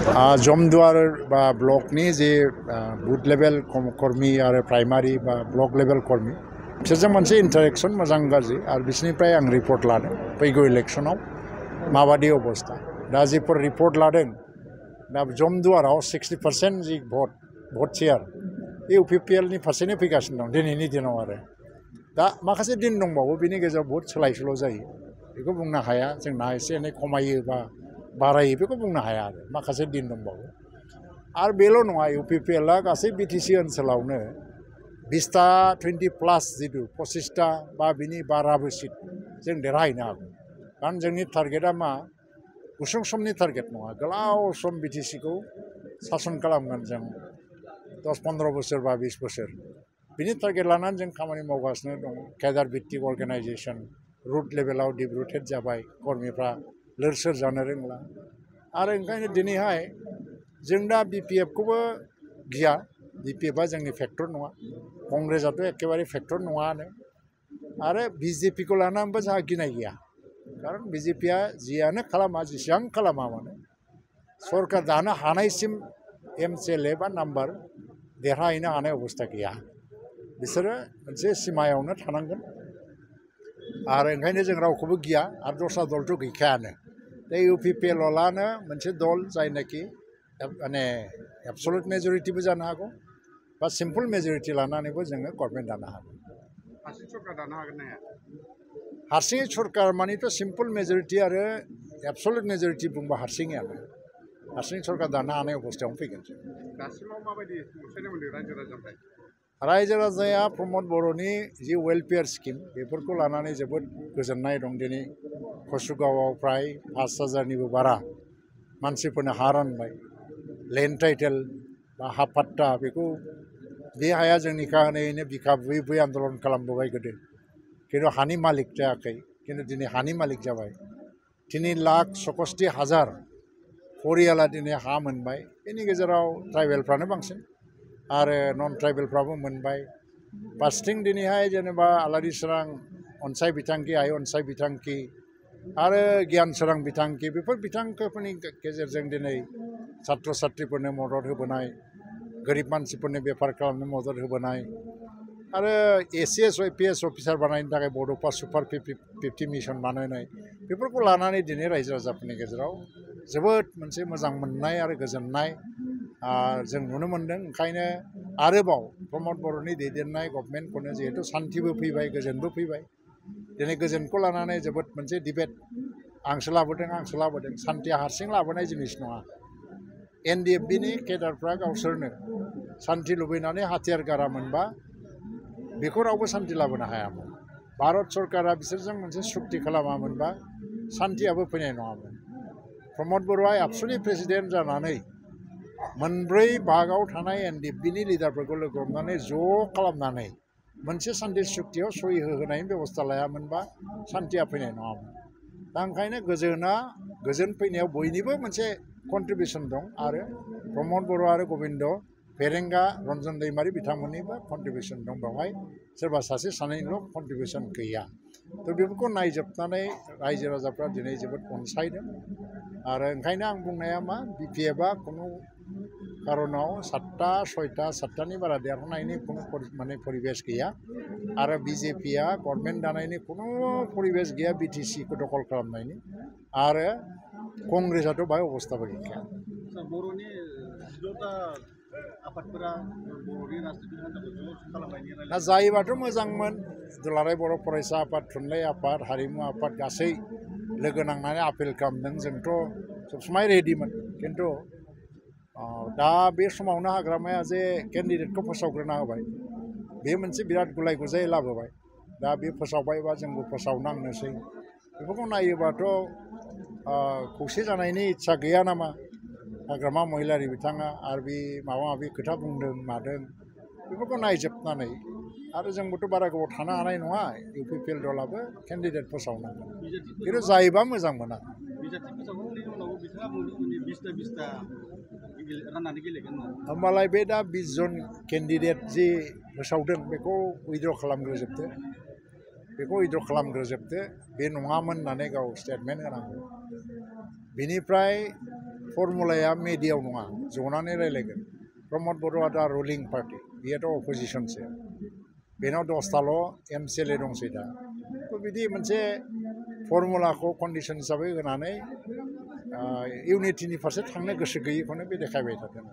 जमदुवार बा ब्लकनि जे बुथ लेभेल कर्मी आरो प्राइमारि बा ब्लक लेभेल कर्मी बिसोरजों मोनसे इन्टारेक्शन मोजां गाज्रि आरो बिसोरनिफ्राय आं रिपर्ट लादों फैगौ इलेक्शनाव माबादि अबस्था दा जिफोर रिपर्ट लादों दा जमदुवाराव 60% जि भट शेयार इउपिपिएल नि फारसेनो फैगासिनो दं दिनैनि दिनाव आरो दा माखासे दिन दंबावो बिनि गेजेराव बहुत सोलाय सोल' जायो बेखौ बुंनो हाया जोंना एसे एनै खमायो बा बारायो बेखौ बुंनो हाया आरो माखासे दिन दंबावो आरो बेल' नङा इउपिपिएलआ गासै बिटिसि ओनसोलावनो 20टा 20+ जिथु 25टा बा बिनि बाराबो सिट जों देरहाहैनो हागौ कारण जोंनि टारगेटआ मा गुसुं समनि टारगेट नङा गोलाव सम बिटिसिखौ सासन खालामगोन जों 10-15 बोसोर बा 20 बोसोर बिनि टारगेट लानानै जों खामानि मावगासिनो दङ केडार भित्तिक अर्गानाइजेसन रुट लेभेलाव डिप रुटेड जाबाय कर्मीफ्रा लोर सोर जानो रोंला आरो ओंखायनो दिनैहाय जों दा बिपिएफखौबो गिया बिपिएफआ जोंनि फेक्टर नङा कंग्रेसआथ' एखेबारे फेक्टर नङानो आरो बिजेपिखौ लानानैबो जोंहा गिनाय गैया कारण बिजेपिया जियानो खालामा जेसेबां खालामा मानो सरकार दानो हानायसिम एमसिएलए बा नाम्बार देरहाहैनो हानाय अबस्था गैया बिसोरो मोनसे सिमायावनो थानांगोन आरो ओंखायनो जों रावखौबो गिया आरो दस्रा दलथ' गैखायानो दा इउपिपिएलआनो मोनसे दल जायनाखि माने एबसलुट मेजरिटिबो जानो हागौ बा सिम्पल मेजरिटि लानानैबो जोङो गभर्नमेन्ट दानो हागौ हारसिं सरकार दानो हागोन ना हाया हारसिङै सरकार मानिथ' सिम्पल मेजरिटि आरो एबसलुट मेजरिटि बुंबा हारसिङैयानो हारसिं सरकार दानो हानाय अबस्थायावनो फैगोन जों दासिमाव माबायदि नुथायनो मोनदों रायजो राजानिफ्राय रायजो राजाया प्रमद बर'नि जि वेलफेयार स्किम बेफोरखौ लानानै जोबोद गोजोननाय दं दिनै कसुगावआव फ्राय 5,000निबो बारा मानसिफोरनो हा रानबाय लेन्ड टाइटेल बा हा पाट्टा बेखौ बे हाया जोंनिखा होनैनो बिखा बुयै बुयै आन्दलन खालामबोबाय गोदो खिन्थु हानि मालिक जायाखै खिन्थु दिनै हानि मालिक जाबाय 3,67,000 परियाला दिनै हा मोनबाय बेनि गेजेराव ट्राइबेलफ्रानो बांसिन आरो नन ट्राइबेलफ्राबो मोनबाय फारसेथिं दिनैहाय जेनेबा आलारि सोरां अनसाय बिथांखि आइ अनसाय बिथांखि आरो गियान सोरां बिथांखि बेफोर बिथांखिफोरनि गेजेरजों दिनै छात्र छात्रिफोरनो मदद होबोनाय गोरिब मानसिफोरनो बेफार खालामनो मदद होबोनाय आरो एसिएस आइपिएस अफिसार बानायनो थाखाय बड'फा सुपार 50 मिशन बानायनाय बेफोरखौ लानानै दिनै रायजो राजाफोरनि गेजेराव जोबोद मोनसे मोजां मोननाय आरो गोजोननाय जों नुनो मोन्दों ओंखायनो आरोबाव प्रमद बर'नि दैदेननाय गभर्नमेन्टखौनो जिहेतु सान्थिबो फैबाय गोजोनबो फैबाय दिनै गोजोनखौ लानानै जोबोद मोनसे डिबेट आंसो लाबोदों सान्थिया हारसिं लाबोनाय जिनिस नङा एनडिएफबिनि केडारफ्रा गावसोरनो सान्थि लुबैनानै हाथियार गारामोनबा बेखौ रावबो सान्थि लाबोनो हायामोन भारत सरकारा बिसोरजों मोनसे सुक्ति खालामामोनबा सान्थियाबो फैनाय नङामोन प्रमद बर'आ एबसुलि प्रेसिडेन्ट जानानै मोनब्रै भागाव थानाय एनडिएफबिनि लिडारफोरखौ लोगो हमनानै ज' खालामनानै मोनसे सान्थि सुक्तियाव सहि होनायनि बेबस्था लायामोनबा सान्थिया फैनाय नङामोन दा ओंखायनो गोजोन फैनायाव बयनिबो मोनसे कन्ट्रिबिउसन दं आरो प्रमद बर' आरो गबिन्द फेरेंगा रन्जन दैमारि बिथांमोननिबो कन्ट्रिबिउसन दं बेवहाय सोरबा सासे सानैनिल' कन्ट्रिबिउसन गैया थ' बेफोरखौ नायजोबनानै रायजो राजाफ्रा दिनै जोबोद अनसायदों आरो ओंखायनो आं बुंनाया मा बिपिएफआ खुनु कारनाव 7टानि बारा देरहानायनि खुनु माने परिबेस गैया आरो बिजेपिया गभर्नमेन्ट दानायनि खुनु परिबेस गैया बिटिसिखौ दखल खालामनायनि आरो कंग्रेसआथ' बाहाय अबस्थाबो गैखाया बर'नि 16टा आफादफोरा बर'नि राजनीति हान्जाखौ ज' खालामनायनि दा जायोबाथ' मोजांमोन दुलाराय बर' फरायसा आफाद थुनलाइ आफाद हारिमु आफाद गासै लोगो नांनानै आपिल खालामदों जोंथ' सबसमाय रेडिमोन खिन्थु दा बे समावनो हाग्रामाया जे केन्डिडेटखौ फोसावग्रोना होबाय बे मोनसे बिराद गुलाय गुजाय लाबोबाय दा बे फोसावबायबा जोंबो फोसावनांनोसै बेफोरखौ नायोबाथ' खौसे जानायनि इस्सा गैया नामा हाग्रामा महिलारि बिथाङा आरो बे माबा माबि खोथा बुंदों मादों बेफोरखौ नायजोबनानै आरो जोंबोथ' बारा गोबाव थानो हानाय नङा इउपिपिएल दलाबो केन्डिडेट फोसावनांगोन खिन्थु जायोबा मोजां मोना होमबालाय बे दा 20 जन केन्डिडेट जि फोसावदों बेखौ उइद्र' खालामग्रोजोबदो बे नङामोन होननानै गाव स्टेटमेन्ट होनांगौ बिनिफ्राय फर्मुलाया मेडियाव नङा जनानै रायलायगोन प्रमद बर'आ दा रुलिं पार्टि बेयोथ' अपोजिसनसो बेनाव 10ताल' MCLA दंसै दा बिदि मोनसे फर्मुलाखौ कन्डिसन हिसाबै होनानै इउनिटिनि फारसे थांनो गोसो गैयैखौनो बे देखायबाय थादों।